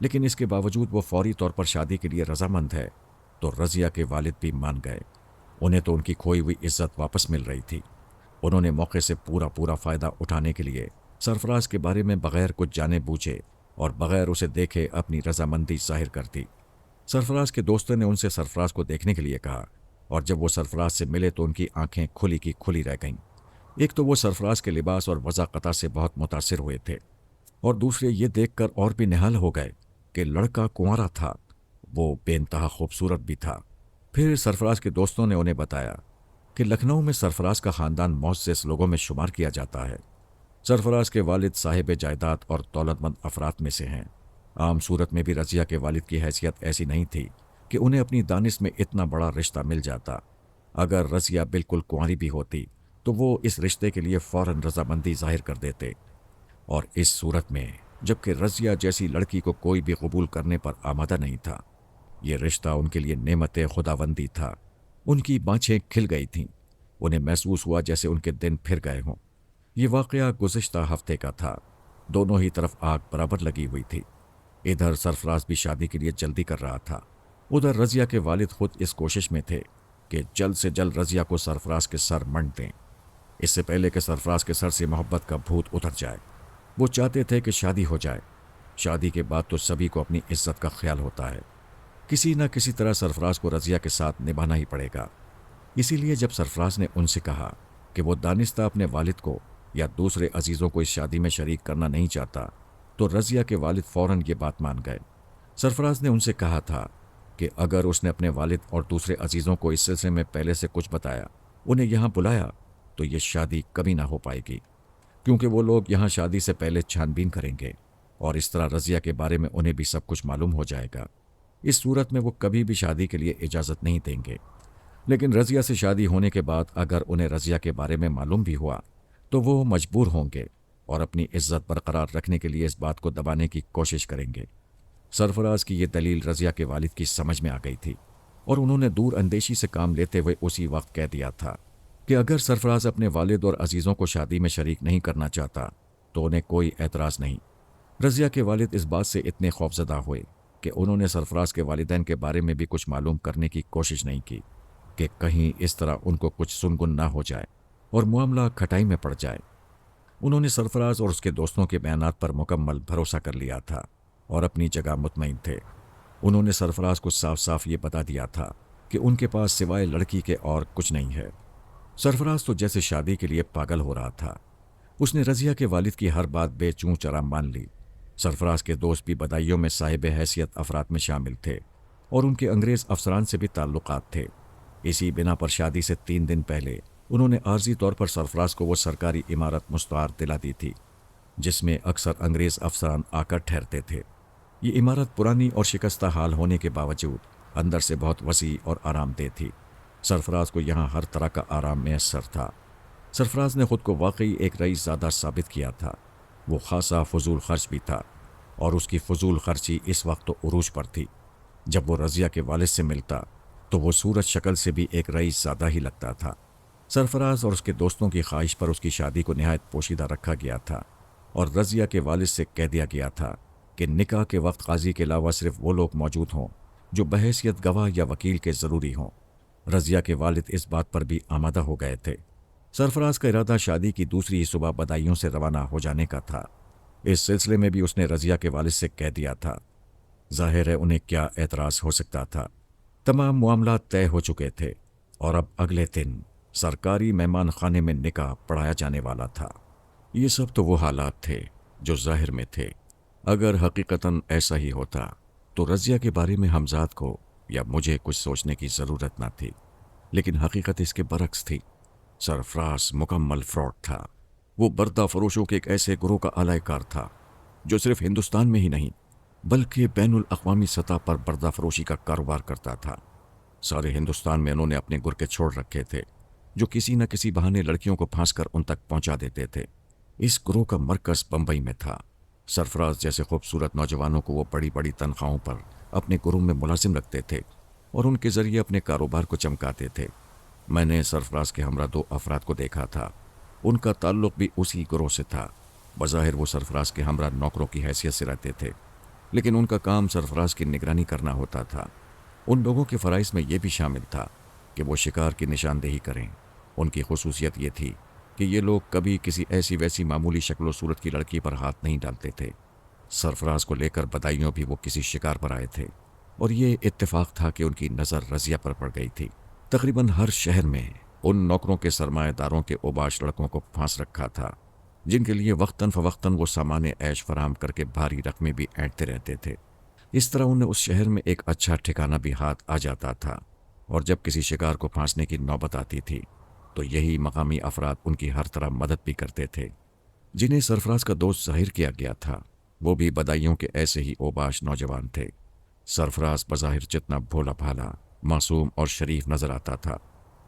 لیکن اس کے باوجود وہ فوری طور پر شادی کے لیے رضامند ہے تو رضیہ کے والد بھی مان گئے۔ انہیں تو ان کی کھوئی ہوئی عزت واپس مل رہی تھی۔ انہوں نے موقع سے پورا فائدہ اٹھانے کے لیے سرفراز کے بارے میں بغیر کچھ جانے بوجھے اور بغیر اسے دیکھے اپنی رضامندی ظاہر کر دی۔ سرفراز کے دوستوں نے ان سے سرفراز کو دیکھنے کے لیے کہا، اور جب وہ سرفراز سے ملے تو ان کی آنکھیں کھلی کی کھلی رہ گئیں۔ ایک تو وہ سرفراز کے لباس اور وضاقتہ سے بہت متاثر ہوئے تھے، اور دوسرے یہ دیکھ کر اور بھی نہال ہو گئے کہ لڑکا کنوارا تھا، وہ بے انتہا خوبصورت بھی تھا۔ پھر سرفراز کے دوستوں نے انہیں بتایا کہ لکھنؤ میں سرفراز کا خاندان معزز لوگوں میں شمار کیا جاتا ہے۔ سرفراز کے والد صاحب جائیداد اور دولت مند افراد میں سے ہیں۔ عام صورت میں بھی رضیہ کے والد کی حیثیت ایسی نہیں تھی کہ انہیں اپنی دانش میں اتنا بڑا رشتہ مل جاتا۔ اگر رضیہ بالکل کنواری بھی ہوتی تو وہ اس رشتے کے لیے فوراً رضامندی ظاہر کر دیتے، اور اس صورت میں جبکہ رضیہ جیسی لڑکی کو کوئی بھی قبول کرنے پر آمادہ نہیں تھا، یہ رشتہ ان کے لیے نعمت خداوندی تھا۔ ان کی بانچھیں کھل گئی تھیں، انہیں محسوس ہوا جیسے ان کے دن پھر گئے ہوں۔ یہ واقعہ گزشتہ ہفتے کا تھا۔ دونوں ہی طرف آگ برابر لگی ہوئی تھی۔ ادھر سرفراز بھی شادی کے لیے جلدی کر رہا تھا، ادھر رضیہ کے والد خود اس کوشش میں تھے کہ جلد سے جلد رضیہ کو سرفراز کے سر منڈ دیں، اس سے پہلے کہ سرفراز کے سر سے محبت کا بھوت اتر جائے۔ وہ چاہتے تھے کہ شادی ہو جائے۔ شادی کے بعد تو سبھی کو اپنی عزت کا خیال ہوتا ہے، کسی نہ کسی طرح سرفراز کو رضیہ کے ساتھ نبھانا ہی پڑے گا۔ اسی لیے جب سرفراز نے ان سے کہا کہ وہ دانستہ اپنے والد کو یا دوسرے عزیزوں کو اس شادی میں شریک کرنا نہیں چاہتا، تو رضیہ کے والد فوراً یہ بات مان گئے۔ سرفراز نے ان سے کہا تھا کہ اگر اس نے اپنے والد اور دوسرے عزیزوں کو اس سلسلے میں پہلے سے کچھ بتایا، انہیں یہاں بلایا، تو یہ شادی کبھی نہ ہو پائے گی، کیونکہ وہ لوگ یہاں شادی سے پہلے چھان بین کریں گے، اور اس طرح رضیہ کے بارے میں انہیں بھی سب کچھ معلوم ہو جائے گا۔ اس صورت میں وہ کبھی بھی شادی کے لیے اجازت نہیں دیں گے۔ لیکن رضیہ سے شادی ہونے کے بعد اگر انہیں رضیہ کے بارے میں معلوم بھی ہوا تو وہ مجبور ہوں گے اور اپنی عزت برقرار رکھنے کے لیے اس بات کو دبانے کی کوشش کریں گے۔ سرفراز کی یہ دلیل رضیہ کے والد کی سمجھ میں آ گئی تھی، اور انہوں نے دور اندیشی سے کام لیتے ہوئے اسی وقت کہہ دیا تھا کہ اگر سرفراز اپنے والد اور عزیزوں کو شادی میں شریک نہیں کرنا چاہتا تو انہیں کوئی اعتراض نہیں۔ رضیہ کے والد اس بات سے اتنے خوفزدہ ہوئے کہ انہوں نے سرفراز کے والدین کے بارے میں بھی کچھ معلوم کرنے کی کوشش نہیں کی کہ کہیں اس طرح ان کو کچھ سنگن نہ ہو جائے اور معاملہ کھٹائی میں پڑ جائے۔ انہوں نے سرفراز اور اس کے دوستوں کے بیانات پر مکمل بھروسہ کر لیا تھا اور اپنی جگہ مطمئن تھے۔ انہوں نے سرفراز کو صاف صاف یہ بتا دیا تھا کہ ان کے پاس سوائے لڑکی کے اور کچھ نہیں ہے۔ سرفراز تو جیسے شادی کے لیے پاگل ہو رہا تھا۔ اس نے رضیہ کے والد کی ہر بات بے چوں چرا مان لی۔ سرفراز کے دوست بھی بدایوں میں صاحب حیثیت افراد میں شامل تھے، اور ان کے انگریز افسران سے بھی تعلقات تھے۔ اسی بنا پر شادی سے 3 دن پہلے انہوں نے عارضی طور پر سرفراز کو وہ سرکاری عمارت مستعار دلا دی تھی جس میں اکثر انگریز افسران آ کر ٹھہرتے تھے۔ یہ عمارت پرانی اور شکستہ حال ہونے کے باوجود اندر سے بہت وسیع اور آرام دہ تھی۔ سرفراز کو یہاں ہر طرح کا آرام میسر تھا۔ سرفراز نے خود کو واقعی ایک رئیس زادہ ثابت کیا تھا۔ وہ خاصا فضول خرچ بھی تھا، اور اس کی فضول خرچی اس وقت تو عروج پر تھی۔ جب وہ رضیہ کے والد سے ملتا تو وہ صورت شکل سے بھی ایک رئیس زادہ ہی لگتا تھا۔ سرفراز اور اس کے دوستوں کی خواہش پر اس کی شادی کو نہایت پوشیدہ رکھا گیا تھا، اور رضیہ کے والد سے کہہ دیا گیا تھا کہ نکاح کے وقت قاضی کے علاوہ صرف وہ لوگ موجود ہوں جو بحیثیت گواہ یا وکیل کے ضروری ہوں۔ رضیہ کے والد اس بات پر بھی آمادہ ہو گئے تھے۔ سرفراز کا ارادہ شادی کی دوسری ہی صبح بدایوں سے روانہ ہو جانے کا تھا۔ اس سلسلے میں بھی اس نے رضیہ کے والد سے کہہ دیا تھا۔ ظاہر ہے انہیں کیا اعتراض ہو سکتا تھا۔ تمام معاملات طے ہو چکے تھے، اور اب اگلے دن سرکاری مہمان خانے میں نکاح پڑھایا جانے والا تھا۔ یہ سب تو وہ حالات تھے جو ظاہر میں تھے۔ اگر حقیقتاً ایسا ہی ہوتا تو رضیہ کے بارے میں حمزاد کو یا مجھے کچھ سوچنے کی ضرورت نہ تھی، لیکن حقیقت اس کے برعکس تھی۔ سرفراز مکمل فراڈ تھا۔ وہ بردہ فروشوں کے ایک ایسے گروہ کا اعلی کار تھا جو صرف ہندوستان میں ہی نہیں بلکہ بین الاقوامی سطح پر بردہ فروشی کا کاروبار کرتا تھا۔ سارے ہندوستان میں انہوں نے اپنے گرکے چھوڑ رکھے تھے جو کسی نہ کسی بہانے لڑکیوں کو پھانس کر ان تک پہنچا دیتے تھے۔ اس گروہ کا مرکز بمبئی میں تھا۔ سرفراز جیسے خوبصورت نوجوانوں کو وہ بڑی بڑی تنخواہوں پر اپنے گروہ میں ملازم رکھتے تھے اور ان کے ذریعے اپنے کاروبار کو چمکاتے تھے۔ میں نے سرفراز کے ہمراہ 2 افراد کو دیکھا تھا، ان کا تعلق بھی اسی گروہ سے تھا۔ بظاہر وہ سرفراز کے ہمراہ نوکروں کی حیثیت سے رہتے تھے، لیکن ان کا کام سرفراز کی نگرانی کرنا ہوتا تھا۔ ان لوگوں کے فرائض میں یہ بھی شامل تھا کہ وہ شکار کی نشاندہی کریں۔ ان کی خصوصیت یہ تھی کہ یہ لوگ کبھی کسی ایسی ویسی معمولی شکل و صورت کی لڑکی پر ہاتھ نہیں ڈالتے تھے۔ سرفراز کو لے کر بدایوں بھی وہ کسی شکار پر آئے تھے، اور یہ اتفاق تھا کہ ان کی نظر رضیہ پر پڑ گئی تھی۔ تقریباً ہر شہر میں ان نوکروں کے سرمایہ داروں کے اوباش لڑکوں کو پھانس رکھا تھا، جن کے لیے وقتاً فوقتاً وہ سامان عیش فراہم کر کے بھاری رقمیں بھی اینٹتے رہتے تھے۔ اس طرح انہیں اس شہر میں ایک اچھا ٹھکانہ بھی ہاتھ آ جاتا تھا، اور جب کسی شکار کو پھانسنے کی نوبت آتی تھی تو یہی مقامی افراد ان کی ہر طرح مدد بھی کرتے تھے۔ جنہیں سرفراز کا دوست ظاہر کیا گیا تھا وہ بھی بدایوں کے ایسے ہی اوباش نوجوان تھے۔ سرفراز بظاہر جتنا بھولا بھالا، معصوم اور شریف نظر آتا تھا،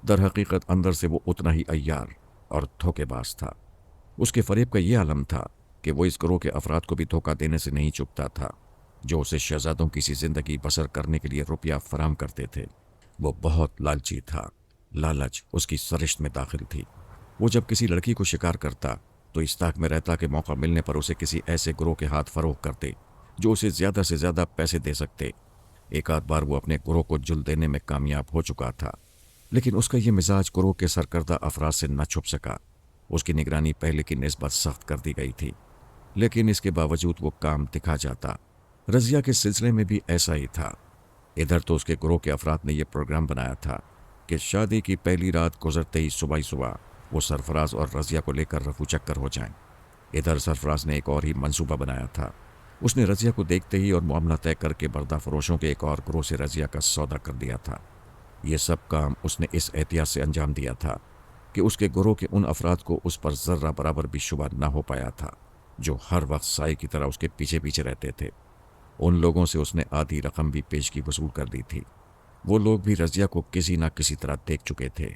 در حقیقت اندر سے وہ اتنا ہی عیار اور دھوکے باز تھا۔ اس کے فریب کا یہ عالم تھا کہ وہ اس گروہ کے افراد کو بھی دھوکہ دینے سے نہیں چکتا تھا جو اسے شہزادوں کی سی زندگی بسر کرنے کے لیے روپیہ فراہم کرتے تھے۔ وہ بہت لالچی تھا، لالچ اس کی سرشت میں داخل تھی۔ وہ جب کسی لڑکی کو شکار کرتا تو اس طاق میں رہتا کہ موقع ملنے پر اسے کسی ایسے گروہ کے ہاتھ فروخت کرتے جو اسے زیادہ سے زیادہ پیسے دے سکتے۔ ایک آدھ بار وہ اپنے گروہ کو جل دینے میں کامیاب ہو چکا تھا، لیکن اس کا یہ مزاج گروہ کے سرکردہ افراد سے نہ چھپ سکا۔ اس کی نگرانی پہلے کی نسبت سخت کر دی گئی تھی، لیکن اس کے باوجود وہ کام دکھا جاتا۔ رضیہ کے سلسلے میں بھی ایسا ہی تھا۔ ادھر تو اس کے گروہ کے افراد نے یہ پروگرام بنایا تھا کہ شادی کی پہلی رات گزرتے ہی صبح وہ سرفراز اور رضیہ کو لے کر رفو چکر ہو جائیں۔ ادھر سرفراز نے ایک اور ہی منصوبہ بنایا تھا۔ اس نے رضیہ کو دیکھتے ہی اور معاملہ طے کر کے بردہ فروشوں کے ایک اور گروہ سے رضیہ کا سودا کر دیا تھا۔ یہ سب کام اس نے اس احتیاط سے انجام دیا تھا کہ اس کے گروہ کے ان افراد کو اس پر ذرہ برابر بھی شبہ نہ ہو پایا تھا جو ہر وقت سائے کی طرح اس کے پیچھے پیچھے رہتے تھے۔ ان لوگوں سے اس نے آدھی رقم بھی پیشگی وصول کر دی تھی۔ وہ لوگ بھی رضیہ کو کسی نہ کسی طرح دیکھ چکے تھے۔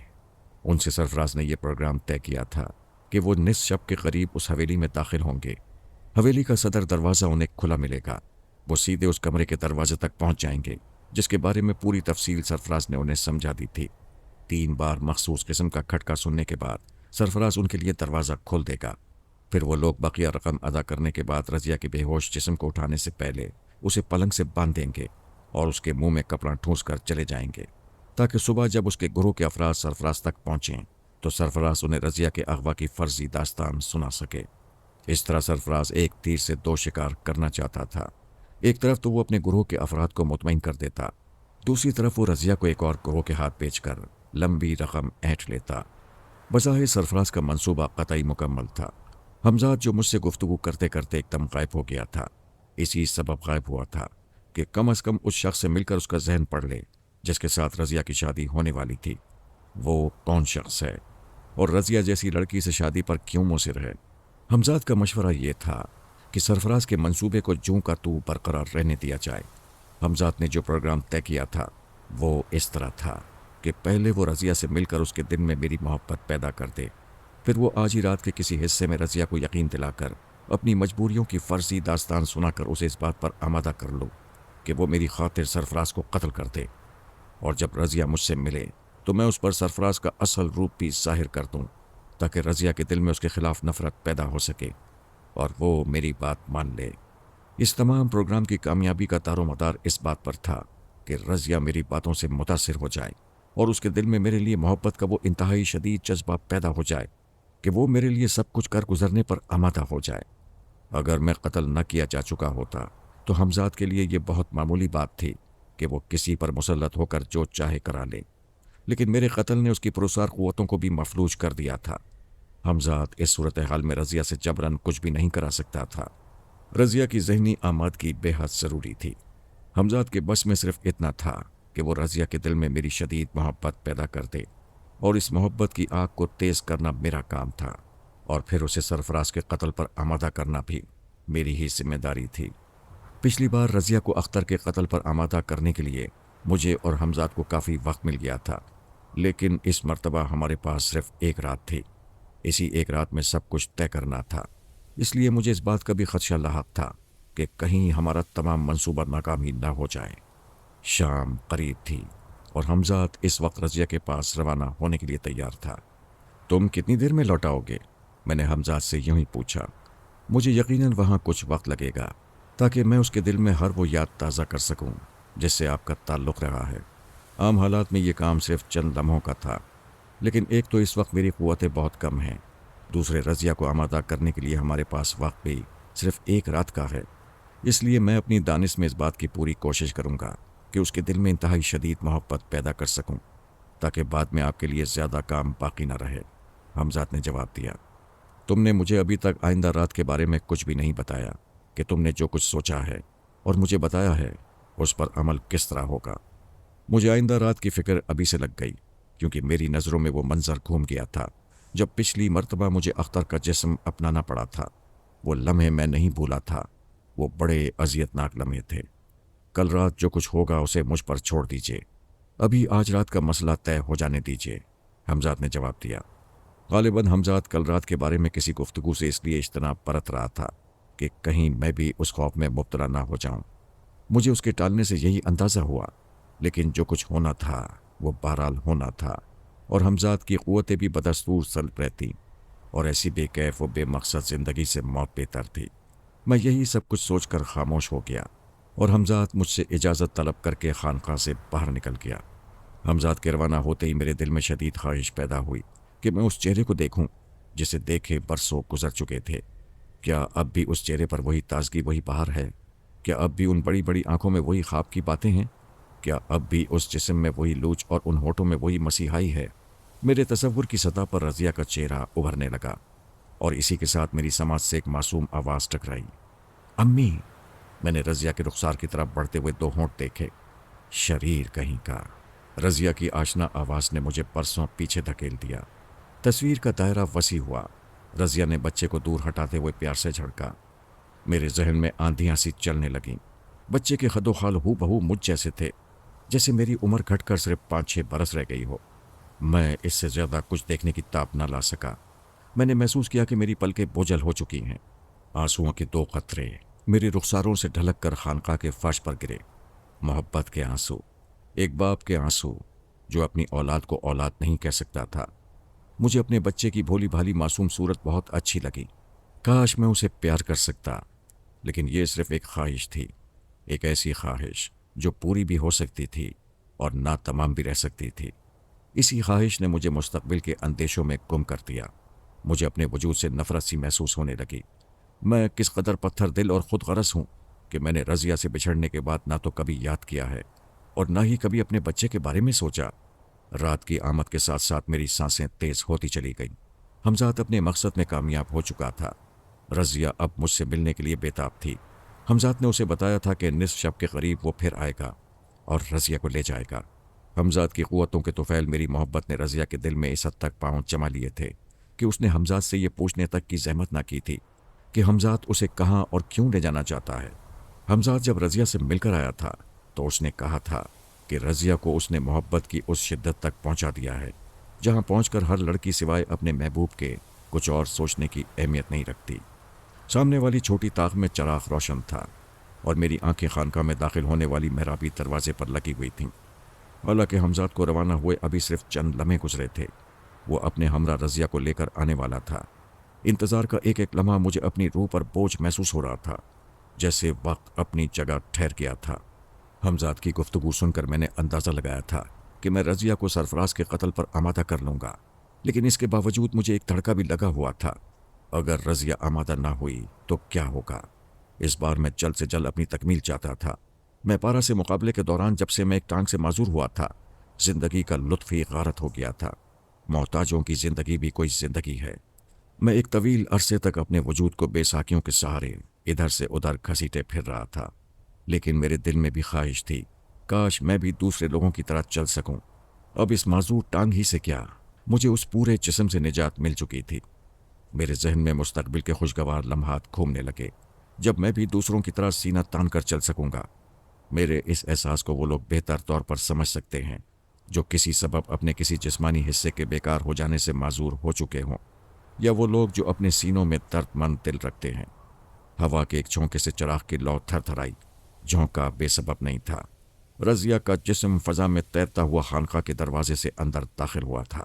ان سے سرفراز نے یہ پروگرام طے کیا تھا کہ وہ نصف شب کے قریب اس حویلی میں داخل ہوں گے۔ حویلی کا صدر دروازہ انہیں کھلا ملے گا۔ وہ سیدھے اس کمرے کے دروازے تک پہنچ جائیں گے جس کے بارے میں پوری تفصیل سرفراز نے انہیں سمجھا دی تھی۔ 3 بار مخصوص قسم کا کھٹکا سننے کے بعد سرفراز ان کے لیے دروازہ کھول دے گا۔ پھر وہ لوگ بقیہ رقم ادا کرنے کے بعد رضیہ کے بے ہوش جسم کو اٹھانے سے پہلے اسے پلنگ سے باندھ دیں گے اور اس کے منہ میں کپڑا ٹھونس کر چلے جائیں گے تاکہ صبح جب اس کے گروہ کے افراد سرفراز تک پہنچیں تو سرفراز انہیں رضیہ کے اغوا کی فرضی داستان سنا سکے۔ اس طرح سرفراز ایک تیر سے 2 شکار کرنا چاہتا تھا۔ ایک طرف تو وہ اپنے گروہ کے افراد کو مطمئن کر دیتا، دوسری طرف وہ رضیہ کو ایک اور گروہ کے ہاتھ بیچ کر لمبی رقم اینٹ لیتا۔ بظاہر سرفراز کا منصوبہ قطعی مکمل تھا۔ حمزاد جو مجھ سے گفتگو کرتے کرتے ایک دم غائب ہو گیا تھا، اسی سبب غائب ہوا تھا کہ کم از کم اس شخص سے مل کر اس کا ذہن پڑھ لے جس کے ساتھ رضیہ کی شادی ہونے والی تھی۔ وہ کون شخص ہے اور رضیہ جیسی لڑکی سے شادی پر کیوں مصر ہے؟ حمزاد کا مشورہ یہ تھا کہ سرفراز کے منصوبے کو جوں کا تو برقرار رہنے دیا جائے۔ حمزاد نے جو پروگرام طے کیا تھا وہ اس طرح تھا کہ پہلے وہ رضیہ سے مل کر اس کے دل میں میری محبت پیدا کر دے، پھر وہ آج ہی رات کے کسی حصے میں رضیہ کو یقین دلا کر اپنی مجبوریوں کی فرضی داستان سنا کر اسے اس بات پر آمادہ کر لو کہ وہ میری خاطر سرفراز کو قتل کر دے، اور جب رضیہ مجھ سے ملے تو میں اس پر سرفراز کا اصل روپ بھی ظاہر کر دوں تاکہ رضیہ کے دل میں اس کے خلاف نفرت پیدا ہو سکے اور وہ میری بات مان لے۔ اس تمام پروگرام کی کامیابی کا دار و مدار اس بات پر تھا کہ رضیہ میری باتوں سے متاثر ہو جائے اور اس کے دل میں میرے لیے محبت کا وہ انتہائی شدید جذبہ پیدا ہو جائے کہ وہ میرے لیے سب کچھ کر گزرنے پر آمادہ ہو جائے۔ اگر میں قتل نہ کیا جا چکا ہوتا تو حمزاد کے لیے یہ بہت معمولی بات تھی کہ وہ کسی پر مسلط ہو کر جو چاہے کرا لے، لیکن میرے قتل نے اس کی پرسار قوتوں کو بھی مفلوج کر دیا تھا۔ حمزاد اس صورتحال میں رضیہ سے جبراً کچھ بھی نہیں کرا سکتا تھا۔ رضیہ کی ذہنی آمادگی بے حد ضروری تھی۔ حمزاد کے بس میں صرف اتنا تھا کہ وہ رضیہ کے دل میں میری شدید محبت پیدا کر دے، اور اس محبت کی آگ کو تیز کرنا میرا کام تھا، اور پھر اسے سرفراز کے قتل پر آمادہ کرنا بھی میری ہی ذمہ داری تھی۔ پچھلی بار رضیہ کو اختر کے قتل پر آمادہ کرنے کے لیے مجھے اور حمزاد کو کافی وقت مل گیا تھا، لیکن اس مرتبہ ہمارے پاس صرف ایک رات تھی۔ اسی ایک رات میں سب کچھ طے کرنا تھا، اس لیے مجھے اس بات کا بھی خدشہ لاحق تھا کہ کہیں ہمارا تمام منصوبہ ناکام ہی نہ ہو جائے۔ شام قریب تھی اور حمزاد اس وقت رضیہ کے پاس روانہ ہونے کے لیے تیار تھا۔ تم کتنی دیر میں لوٹاؤ گے؟ میں نے حمزاد سے یوں ہی پوچھا۔ مجھے یقیناً وہاں کچھ وقت لگے گا، تاکہ میں اس کے دل میں ہر وہ یاد تازہ کر سکوں جس سے آپ کا تعلق رہا ہے۔ عام حالات میں یہ کام صرف چند لمحوں کا تھا، لیکن ایک تو اس وقت میری قوتیں بہت کم ہیں، دوسرے رضیہ کو آمادہ کرنے کے لیے ہمارے پاس وقت بھی صرف ایک رات کا ہے۔ اس لیے میں اپنی دانش میں اس بات کی پوری کوشش کروں گا کہ اس کے دل میں انتہائی شدید محبت پیدا کر سکوں، تاکہ بعد میں آپ کے لیے زیادہ کام باقی نہ رہے۔ حمزات نے جواب دیا، تم نے مجھے ابھی تک آئندہ رات کے بارے میں کچھ بھی نہیں بتایا کہ تم نے جو کچھ سوچا ہے اور مجھے بتایا ہے اس پر عمل کس طرح ہوگا۔ مجھے آئندہ رات کی فکر ابھی سے لگ گئی، کیونکہ میری نظروں میں وہ منظر گھوم گیا تھا جب پچھلی مرتبہ مجھے اختر کا جسم اپنانا پڑا تھا۔ وہ لمحے میں نہیں بھولا تھا، وہ بڑے اذیتناک لمحے تھے۔ کل رات جو کچھ ہوگا اسے مجھ پر چھوڑ دیجیے، ابھی آج رات کا مسئلہ طے ہو جانے دیجیے، حمزات نے جواب دیا۔ غالباً حمزات کل رات کے بارے میں کسی گفتگو سے اس لیے اجتناب برت رہا تھا کہ کہیں میں بھی اس خوف میں مبتلا نہ ہو جاؤں۔ مجھے اس کے ٹالنے سے یہی اندازہ ہوا، لیکن جو کچھ ہونا تھا وہ بہرحال ہونا تھا، اور حمزات کی قوتیں بھی بدستور سلب رہتی، اور ایسی بے کیف و بے مقصد زندگی سے موت بہتر تھی۔ میں یہی سب کچھ سوچ کر خاموش ہو گیا، اور حمزات مجھ سے اجازت طلب کر کے خانقاہ سے باہر نکل گیا۔ حمزات کے روانہ ہوتے ہی میرے دل میں شدید خواہش پیدا ہوئی کہ میں اس چہرے کو دیکھوں جسے دیکھے برسوں گزر چکے تھے۔ کیا اب بھی اس چہرے پر وہی تازگی، وہی بہار ہے؟ کیا اب بھی ان بڑی بڑی آنکھوں میں وہی خواب کی باتیں ہیں؟ کیا اب بھی اس جسم میں وہی لوچ اور ان ہونٹوں میں وہی مسیحائی ہے؟ میرے تصور کی سطح پر رضیہ کا چہرہ ابھرنے لگا، اور اسی کے ساتھ میری سماعت سے ایک معصوم آواز ٹکرائی، امی! میں نے رضیہ کے رخسار کی طرف بڑھتے ہوئے دو ہونٹ دیکھے۔ شریر کہیں کا! رضیہ کی آشنا آواز نے مجھے برسوں پیچھے دھکیل دیا۔ تصویر کا دائرہ وسیع ہوا۔ رضیہ نے بچے کو دور ہٹاتے ہوئے پیار سے جھڑکا۔ میرے ذہن میں آندھیاں سی چلنے لگیں۔ بچے کے خد و خال ہو بہو مجھ جیسے تھے، جیسے میری عمر گھٹ کر صرف 5-6 برس رہ گئی ہو۔ میں اس سے زیادہ کچھ دیکھنے کی تاب نہ لا سکا۔ میں نے محسوس کیا کہ میری پلکیں بوجھل ہو چکی ہیں۔ آنسوؤں کے 2 قطرے میرے رخساروں سے ڈھلک کر خانقاہ کے فرش پر گرے۔ محبت کے آنسو، ایک باپ کے آنسو جو اپنی اولاد کو اولاد نہیں کہہ سکتا تھا۔ مجھے اپنے بچے کی بھولی بھالی معصوم صورت بہت اچھی لگی۔ کاش میں اسے پیار کر سکتا، لیکن یہ صرف ایک خواہش تھی، ایک ایسی خواہش جو پوری بھی ہو سکتی تھی اور ناتمام بھی رہ سکتی تھی۔ اسی خواہش نے مجھے مستقبل کے اندیشوں میں گم کر دیا۔ مجھے اپنے وجود سے نفرت سی محسوس ہونے لگی۔ میں کس قدر پتھر دل اور خود غرض ہوں کہ میں نے رضیہ سے بچھڑنے کے بعد نہ تو کبھی یاد کیا ہے اور نہ ہی کبھی اپنے بچے کے بارے میں سوچا۔ رات کی آمد کے ساتھ ساتھ میری سانسیں تیز ہوتی چلی گئیں۔ حمزات اپنے مقصد میں کامیاب ہو چکا تھا۔ رضیہ اب مجھ سے ملنے کے لیے بےتاب تھی۔ حمزات نے اسے بتایا تھا کہ نصف شب کے قریب وہ پھر آئے گا اور رضیہ کو لے جائے گا۔ حمزات کی قوتوں کے طفیل میری محبت نے رضیہ کے دل میں اس حد تک پاؤں جما لیے تھے کہ اس نے حمزات سے یہ پوچھنے تک کی زحمت نہ کی تھی کہ حمزات اسے کہاں اور کیوں لے جانا چاہتا ہے۔ حمزات جب رضیہ سے مل کر آیا تھا تو اس نے کہا تھا کہ رضیہ کو اس نے محبت کی اس شدت تک پہنچا دیا ہے جہاں پہنچ کر ہر لڑکی سوائے اپنے محبوب کے کچھ اور سوچنے کی اہمیت نہیں رکھتی۔ سامنے والی چھوٹی طاق میں چراغ روشن تھا اور میری آنکھیں خانقاہ میں داخل ہونے والی محرابی دروازے پر لگی ہوئی تھیں۔ حالانکہ حمزات کو روانہ ہوئے ابھی صرف چند لمحے گزرے تھے، وہ اپنے ہمراہ رضیہ کو لے کر آنے والا تھا۔ انتظار کا ایک ایک لمحہ مجھے اپنی روح پر بوجھ محسوس ہو رہا تھا، جیسے وقت اپنی جگہ ٹھہر گیا تھا۔ حمزات کی گفتگو سن کر میں نے اندازہ لگایا تھا کہ میں رضیہ کو سرفراز کے قتل پر آمادہ کر لوں گا، لیکن اس کے باوجود مجھے ایک دھڑکا بھی لگا ہوا تھا۔ اگر رضیہ آمادہ نہ ہوئی تو کیا ہوگا؟ اس بار میں جلد سے جلد اپنی تکمیل چاہتا تھا۔ میں پارا سے مقابلے کے دوران جب سے میں ایک ٹانگ سے معذور ہوا تھا، زندگی کا لطف ہی غارت ہو گیا تھا۔ محتاجوں کی زندگی بھی کوئی زندگی ہے۔ میں ایک طویل عرصے تک اپنے وجود کو بے ساکیوں کے سہارے ادھر سے ادھر گھسیٹے پھر رہا تھا، لیکن میرے دل میں بھی خواہش تھی، کاش میں بھی دوسرے لوگوں کی طرح چل سکوں۔ اب اس معذور ٹانگ ہی سے کیا، مجھے اس پورے جسم سے نجات مل چکی تھی۔ میرے ذہن میں مستقبل کے خوشگوار لمحات گھومنے لگے جب میں بھی دوسروں کی طرح سینہ تان کر چل سکوں گا۔ میرے اس احساس کو وہ لوگ بہتر طور پر سمجھ سکتے ہیں جو کسی سبب اپنے کسی جسمانی حصے کے بیکار ہو جانے سے معذور ہو چکے ہوں، یا وہ لوگ جو اپنے سینوں میں درد مند دل رکھتے ہیں۔ ہوا کے ایک جھونکے سے چراغ کی لو تھر تھر آئی۔ جھونکا بے سبب نہیں تھا۔ رضیہ کا جسم فضا میں تیرتا ہوا خانقاہ کے دروازے سے اندر داخل ہوا تھا۔